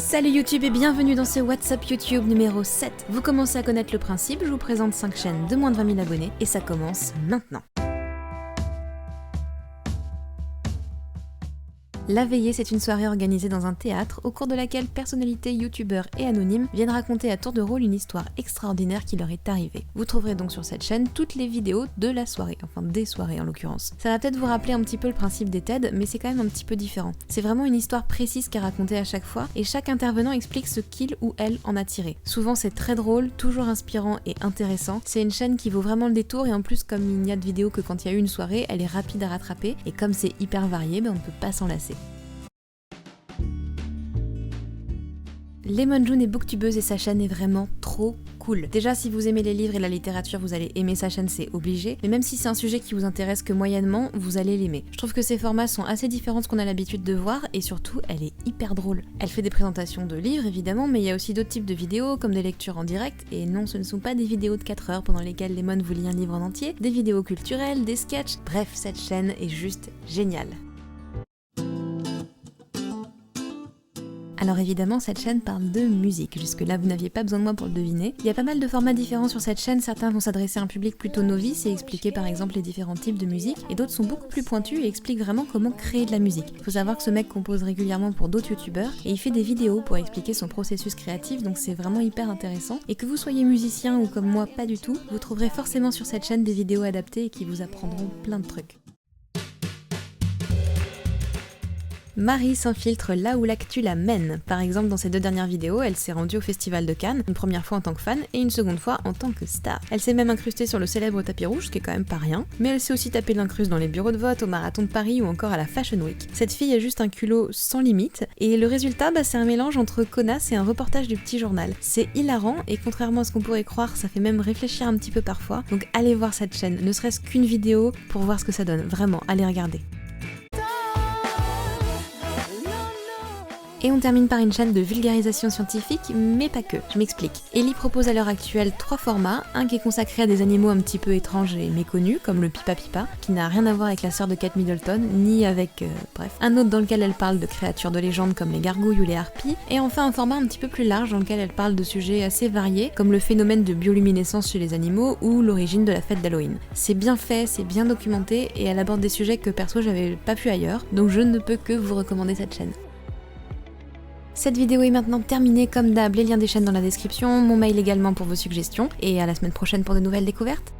Salut YouTube et bienvenue dans ce WhatsApp YouTube numéro 7. Vous commencez à connaître le principe, je vous présente 5 chaînes de moins de 20 000 abonnés et ça commence maintenant. La Veillée, c'est une soirée organisée dans un théâtre au cours de laquelle personnalités, youtubeurs et anonymes viennent raconter à tour de rôle une histoire extraordinaire qui leur est arrivée. Vous trouverez donc sur cette chaîne toutes les vidéos de la soirée, enfin des soirées en l'occurrence. Ça va peut-être vous rappeler un petit peu le principe des TED, mais c'est quand même un petit peu différent. C'est vraiment une histoire précise qui est racontée à chaque fois et chaque intervenant explique ce qu'il ou elle en a tiré. Souvent c'est très drôle, toujours inspirant et intéressant. C'est une chaîne qui vaut vraiment le détour et en plus comme il n'y a de vidéos que quand il y a eu une soirée, elle est rapide à rattraper et comme c'est hyper varié, on ne peut pas s'en lasser. Lemon June est booktubeuse et sa chaîne est vraiment trop cool. Déjà, si vous aimez les livres et la littérature, vous allez aimer sa chaîne, c'est obligé. Mais même si c'est un sujet qui vous intéresse que moyennement, vous allez l'aimer. Je trouve que ses formats sont assez différents de ce qu'on a l'habitude de voir et surtout, elle est hyper drôle. Elle fait des présentations de livres évidemment, mais il y a aussi d'autres types de vidéos comme des lectures en direct. Et non, ce ne sont pas des vidéos de 4 heures pendant lesquelles Lemon vous lit un livre en entier, des vidéos culturelles, des sketchs. Bref, cette chaîne est juste géniale. Alors évidemment, cette chaîne parle de musique, jusque-là vous n'aviez pas besoin de moi pour le deviner. Il y a pas mal de formats différents sur cette chaîne, certains vont s'adresser à un public plutôt novice et expliquer par exemple les différents types de musique, et d'autres sont beaucoup plus pointus et expliquent vraiment comment créer de la musique. Faut savoir que ce mec compose régulièrement pour d'autres youtubeurs, et il fait des vidéos pour expliquer son processus créatif, donc c'est vraiment hyper intéressant. Et que vous soyez musicien ou comme moi pas du tout, vous trouverez forcément sur cette chaîne des vidéos adaptées et qui vous apprendront plein de trucs. Marie s'infiltre là où l'actu la mène. Par exemple, dans ses 2 dernières vidéos, elle s'est rendue au Festival de Cannes, une première fois en tant que fan et une seconde fois en tant que star. Elle s'est même incrustée sur le célèbre tapis rouge, ce qui est quand même pas rien, mais elle s'est aussi tapé l'incruste dans les bureaux de vote, au Marathon de Paris ou encore à la Fashion Week. Cette fille a juste un culot sans limite, et le résultat, c'est un mélange entre connasse et un reportage du petit journal. C'est hilarant, et contrairement à ce qu'on pourrait croire, ça fait même réfléchir un petit peu parfois, donc allez voir cette chaîne, ne serait-ce qu'une vidéo pour voir ce que ça donne. Vraiment, allez regarder. Et on termine par une chaîne de vulgarisation scientifique, mais pas que, je m'explique. Ellie propose à l'heure actuelle 3 formats, un qui est consacré à des animaux un petit peu étranges et méconnus, comme le Pipa Pipa, qui n'a rien à voir avec la sœur de Kate Middleton, ni avec... bref. Un autre dans lequel elle parle de créatures de légende comme les gargouilles ou les harpies, et enfin un format un petit peu plus large dans lequel elle parle de sujets assez variés, comme le phénomène de bioluminescence chez les animaux ou l'origine de la fête d'Halloween. C'est bien fait, c'est bien documenté, et elle aborde des sujets que perso j'avais pas pu ailleurs, donc je ne peux que vous recommander cette chaîne. Cette vidéo est maintenant terminée, comme d'hab, les liens des chaînes dans la description, mon mail également pour vos suggestions, et à la semaine prochaine pour de nouvelles découvertes.